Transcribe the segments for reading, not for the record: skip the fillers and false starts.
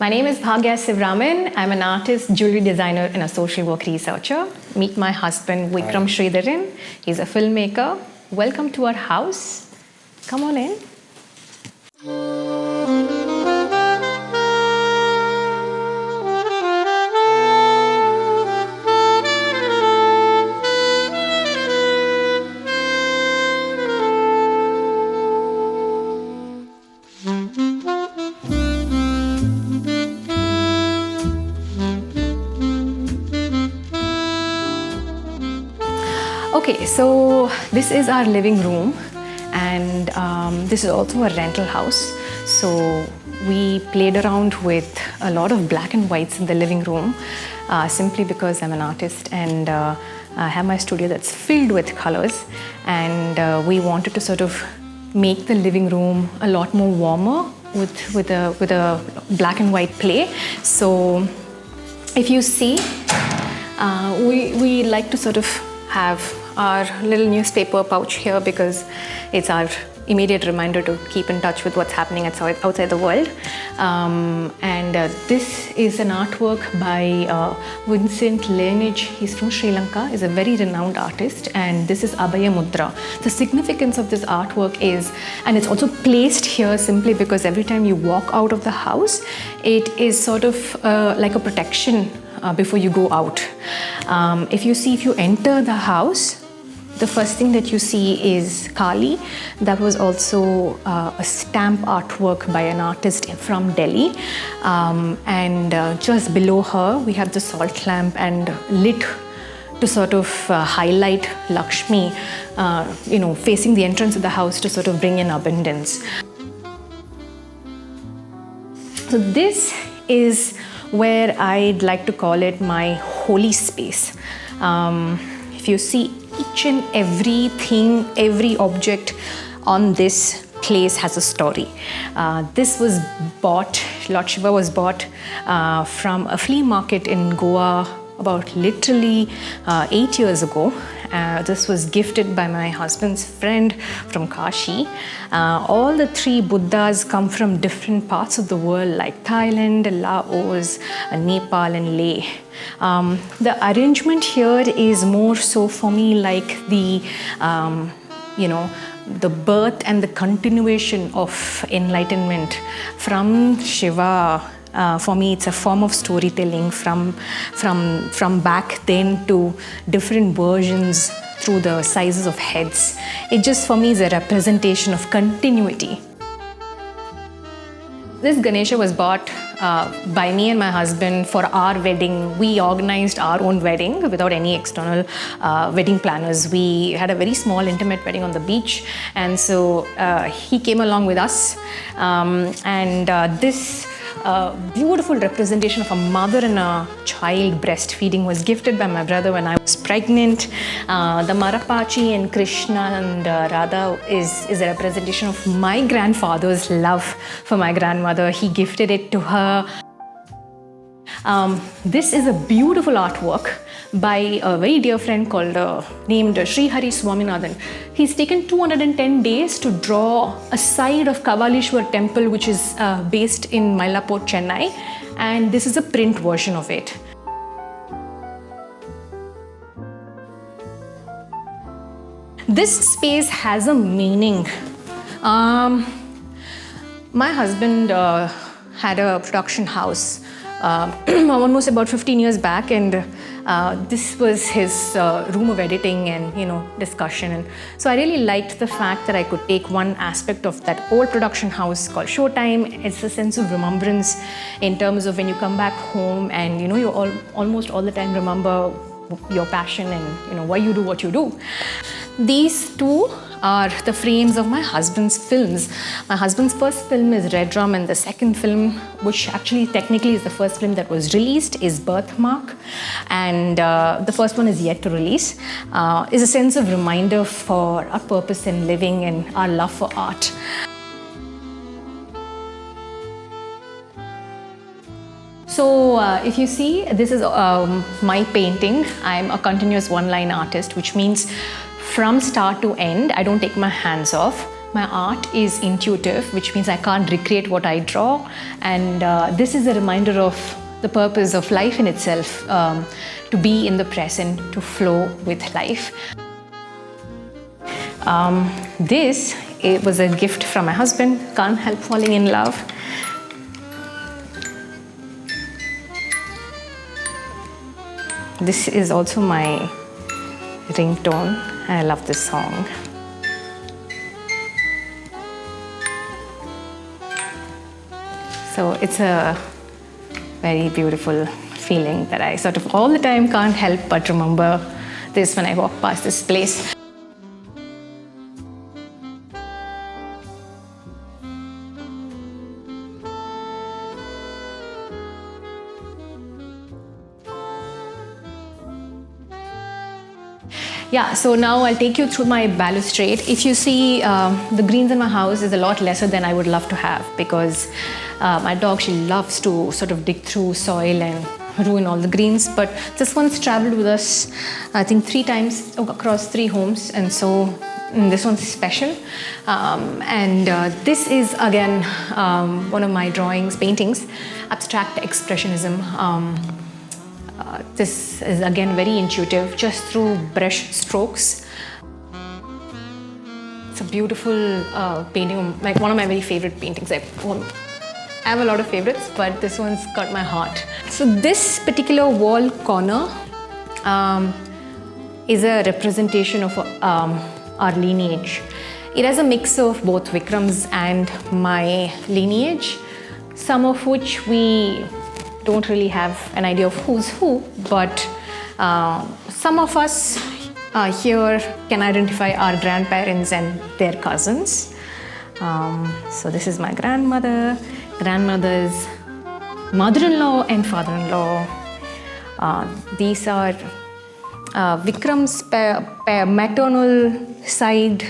My name is Bhagya Sivraman. I'm an artist, jewelry designer, and a social work researcher. Meet my husband, Vikram Sridharan. He's a filmmaker. Welcome to our house. Come on in. Okay, so this is our living room, and this is also a rental house. So we played around with a lot of black and whites in the living room, simply because I'm an artist and I have my studio that's filled with colors, and we wanted to sort of make the living room a lot more warmer with a black and white play. So if you see, we like to sort of have our little newspaper pouch here because it's our immediate reminder to keep in touch with what's happening outside the world. This is an artwork by Vincent Leonage. He's from Sri Lanka. He's a very renowned artist, and this is Abhaya Mudra. The significance of this artwork is, and it's also placed here simply because every time you walk out of the house, it is sort of like a protection before you go out. If you enter the house, the first thing that you see is Kali. That was also a stamp artwork by an artist from Delhi. Just below her, we have the salt lamp and lit to sort of highlight Lakshmi, facing the entrance of the house to sort of bring in abundance. So this is where I'd like to call it my holy space. If you see, each and everything, every object on this place has a story. This was bought, Lord Shiva was bought from a flea market in Goa about literally 8 years ago. This was gifted by my husband's friend from Kashi. All the three Buddhas come from different parts of the world like Thailand, Laos, Nepal and Leh. The arrangement here is more so for me like the birth and the continuation of enlightenment from Shiva. For me, it's a form of storytelling from back then to different versions through the sizes of heads. It just for me is a representation of continuity. This Ganesha was bought by me and my husband for our wedding. We organized our own wedding without any external wedding planners. We had a very small, intimate wedding on the beach, and so he came along with us. This beautiful representation of a mother and a child breastfeeding was gifted by my brother when I was pregnant. The Marapachi and Krishna and Radha is a representation of my grandfather's love for my grandmother. He gifted it to her. This is a beautiful artwork by a very dear friend named Sri Hari Swaminathan. He's taken 210 days to draw a side of Kavalishwar temple, which is based in Mylapore, Chennai, and this is a print version of it. This space has a meaning. My husband had a production house almost about 15 years back, and this was his room of editing and discussion. And so I really liked the fact that I could take one aspect of that old production house called Showtime. It's a sense of remembrance in terms of when you come back home and you almost all the time remember your passion and why you do what you do. These two are the frames of my husband's films. My husband's first film is Red Rum, and the second film, which actually technically is the first film that was released, is Birthmark. And the first one is yet to release. Is a sense of reminder for our purpose in living and our love for art. So if you see, this is my painting. I'm a continuous one-line artist, which means from start to end, I don't take my hands off. My art is intuitive, which means I can't recreate what I draw. And this is a reminder of the purpose of life in itself, to be in the present, to flow with life. It was a gift from my husband. Can't help falling in love. This is also my ringtone, and I love this song. So it's a very beautiful feeling that I sort of all the time can't help but remember this when I walk past this place. Yeah, so now I'll take you through my balustrade. If you see, the greens in my house is a lot lesser than I would love to have, because my dog, she loves to sort of dig through soil and ruin all the greens. But this one's traveled with us, I think 3 times across 3 homes, and so this one's special. This is again one of my paintings, abstract expressionism. This is again very intuitive, just through brush strokes. It's a beautiful painting, like one of my very favorite paintings. I have a lot of favorites, but this one's got my heart. So this particular wall corner is a representation of our lineage. It has a mix of both Vikram's and my lineage, some of which we don't really have an idea of who's who, but some of us here can identify our grandparents and their cousins. So this is my grandmother's mother-in-law and father-in-law. These are Vikram's maternal side,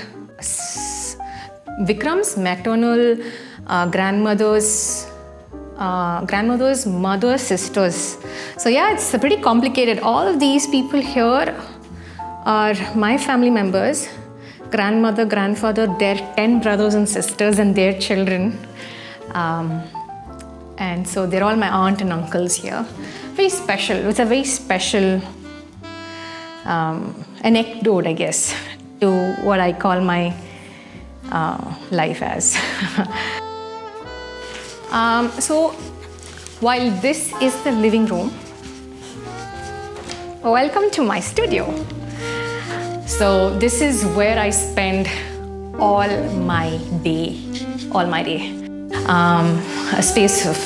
Vikram's maternal grandmother's mother's sisters. So yeah, it's pretty complicated. All of these people here are my family members, grandmother, grandfather, their 10 brothers and sisters and their children. And so they're all my aunt and uncles here. Very special. It's a very special anecdote, I guess, to what I call my life as. So while this is the living room, welcome to my studio. So this is where I spend all my day. A space of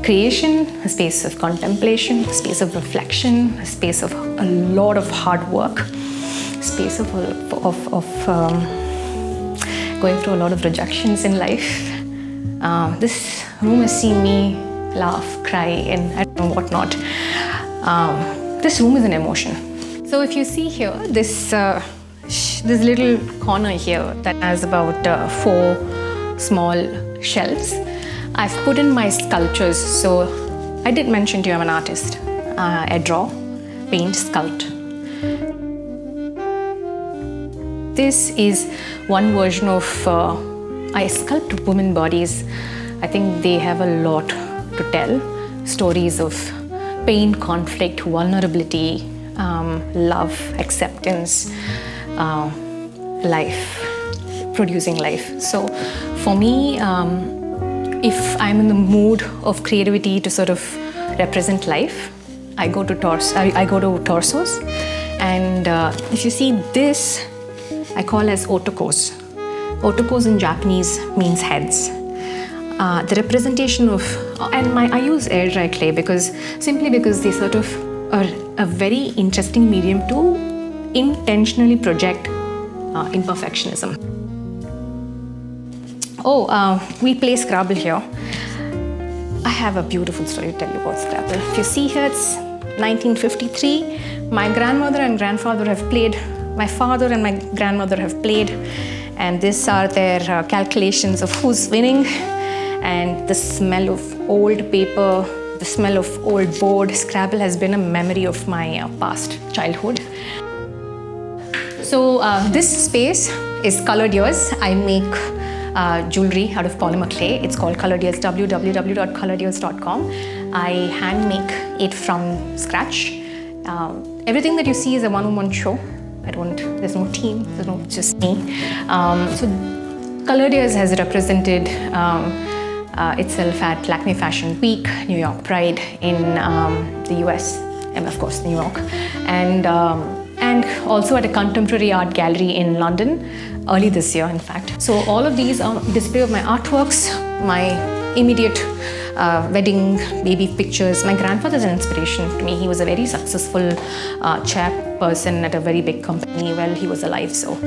creation, a space of contemplation, a space of reflection, a space of a lot of hard work, a space of going through a lot of rejections in life. This room has seen me laugh, cry, and I don't know what not. This room is an emotion. So if you see here, this little corner here that has about 4 small shelves, I've put in my sculptures. So I did mention to you I'm an artist. I draw, paint, sculpt. This is one version of I sculpt women bodies. I think they have a lot to tell. Stories of pain, conflict, vulnerability, love, acceptance, life, producing life. So for me, if I'm in the mood of creativity to sort of represent life, I go to torsos. And if you see this, I call as otokos. Otokos in Japanese means heads. The representation of, I use air dry clay simply because they sort of are a very interesting medium to intentionally project imperfectionism. We play Scrabble here. I have a beautiful story to tell you about Scrabble. If you see here, it's 1953. My grandmother and grandfather have played. My father and my grandmother have played. And these are their calculations of who's winning. And the smell of old paper, the smell of old board. Scrabble has been a memory of my past childhood. So this space is Colored Ears. I make jewelry out of polymer clay. It's called Colored Ears, www.coloredears.com. I hand make it from scratch. Everything that you see is a one-on-one show. There's no team, just me. So Colored Ears has represented itself at Lakme Fashion Week, New York Pride in the US, and of course New York, and also at a contemporary art gallery in London early this year, in fact. So all of these are display of my artworks, my immediate wedding baby pictures. My grandfather is an inspiration to me. He was a very successful chairperson at a very big company while he was alive. So.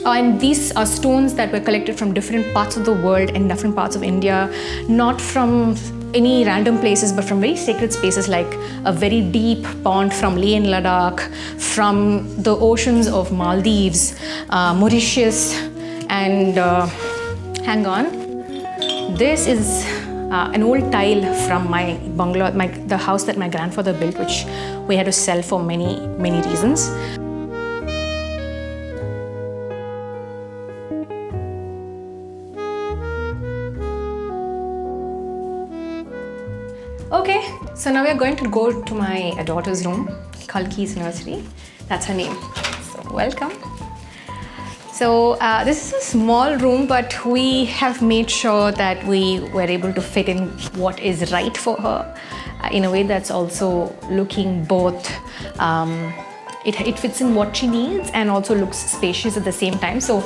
And these are stones that were collected from different parts of the world and different parts of India, not from any random places, but from very sacred spaces like a very deep pond from Leh and Ladakh, from the oceans of Maldives, Mauritius, and hang on. This is an old tile from my bungalow, the house that my grandfather built, which we had to sell for many, many reasons. Okay, so now we are going to go to my daughter's room, Kalki's Nursery. That's her name. So welcome. So this is a small room, but we have made sure that we were able to fit in what is right for her in a way that's also looking both it fits in what she needs and also looks spacious at the same time. So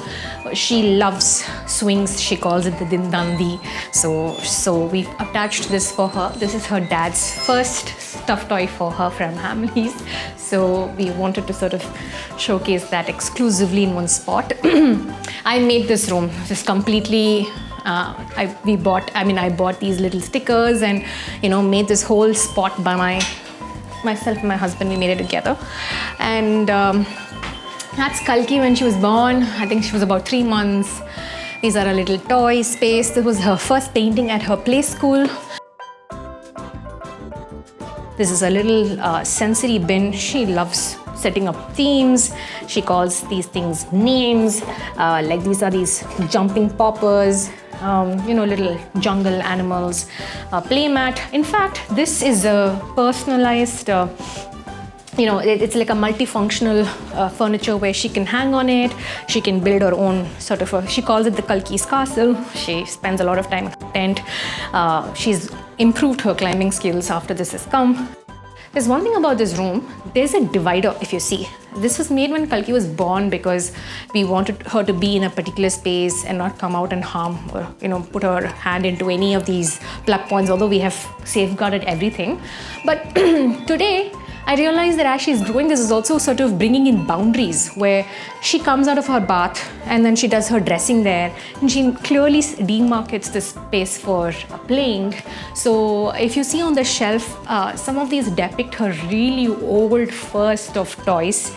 she loves swings. She calls it the Dindandi. So we've attached this for her. This is her dad's first stuffed toy for her from Hamleys. So we wanted to sort of showcase that exclusively in one spot. I made this room just completely. I bought these little stickers and made this whole spot by myself and my husband. We made it together, and that's Kalki when she was born. I think she was about 3 months. These are a little toy space. This was her first painting at her play school. This is a little sensory bin. She loves setting up themes. She calls these things names. Like these are these jumping poppers. Little jungle animals, playmat. In fact, this is a personalized, it's like a multifunctional furniture where she can hang on it. She can build her own sort of she calls it the Kalki's castle. She spends a lot of time in tent. She's improved her climbing skills after this has come. There's one thing about this room. There's a divider, if you see. This was made when Kalki was born because we wanted her to be in a particular space and not come out and harm or, put her hand into any of these plug points, although we have safeguarded everything. But today, I realized that as she's growing, this is also sort of bringing in boundaries where she comes out of her bath and then she does her dressing there and she clearly demarcates the space for playing. So if you see on the shelf, some of these depict her really old first of toys.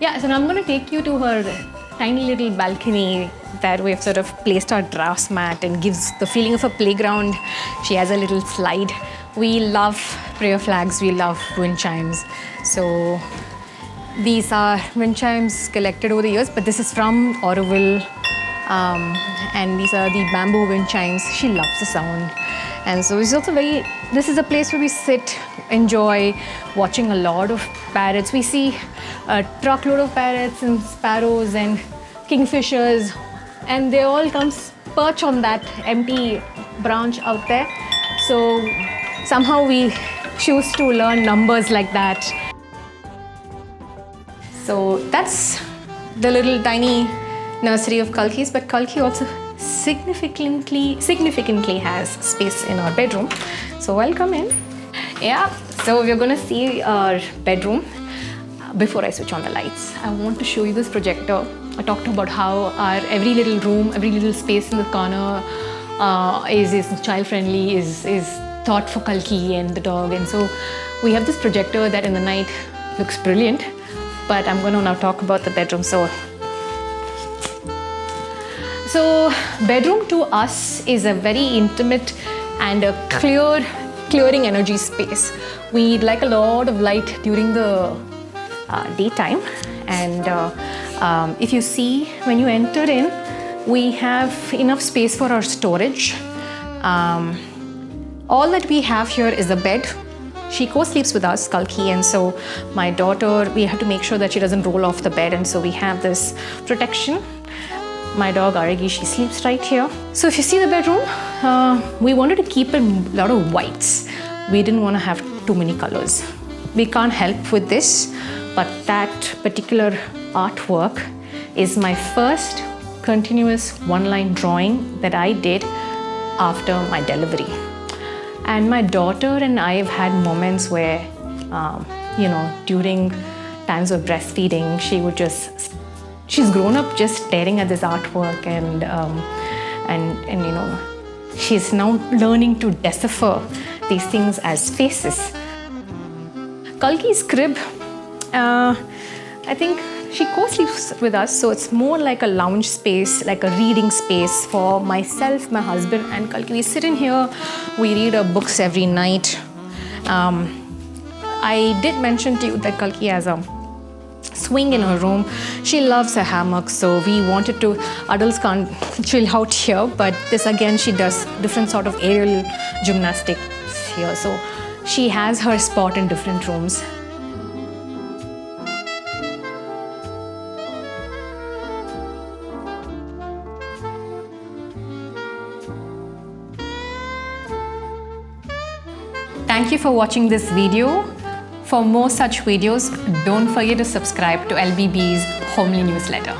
Yeah, so now I'm going to take you to her tiny little balcony that we've sort of placed our grass mat and gives the feeling of a playground. She has a little slide. We love prayer flags, we love wind chimes. So these are wind chimes collected over the years, but this is from Auroville, and these are the bamboo wind chimes. She loves the sound. And so it's also this is a place where we sit, enjoy watching a lot of parrots. We see a truckload of parrots and sparrows and kingfishers, and they all come perch on that empty branch out there. So somehow we choose to learn numbers like that. So that's the little tiny nursery of Kalki's, but Kalki also significantly has space in our bedroom. So welcome in. Yeah, so we're gonna see our bedroom. Before I switch on the lights, I want to show you this projector. I talked about how our every little room, every little space in the corner is child-friendly, is thought for Kalki and the dog. And so we have this projector that in the night looks brilliant, but I'm going to now talk about the bedroom. So bedroom to us is a very intimate and a clearing energy space. We like a lot of light during the daytime, and If you see, when you enter in, we have enough space for our storage. All that we have here is a bed. She co-sleeps with us, Kalki, and so my daughter, we have to make sure that she doesn't roll off the bed, and so we have this protection. My dog Aragi, she sleeps right here. So if you see the bedroom, we wanted to keep a lot of whites. We didn't want to have too many colors. We can't help with this, but that particular artwork is my first continuous one-line drawing that I did after my delivery. And my daughter and I have had moments where, during times of breastfeeding, she's grown up just staring at this artwork, and she's now learning to decipher these things as faces. Kalki's crib, I think she co-sleeps with us, so it's more like a lounge space, like a reading space for myself, my husband, and Kalki. We sit in here, we read our books every night. I did mention to you that Kalki has a swing in her room. She loves her hammock, so we wanted to, adults can't chill out here, but this again, she does different sort of aerial gymnastics here. So she has her spot in different rooms. Thank you for watching this video. For more such videos, don't forget to subscribe to LBB's Homely newsletter.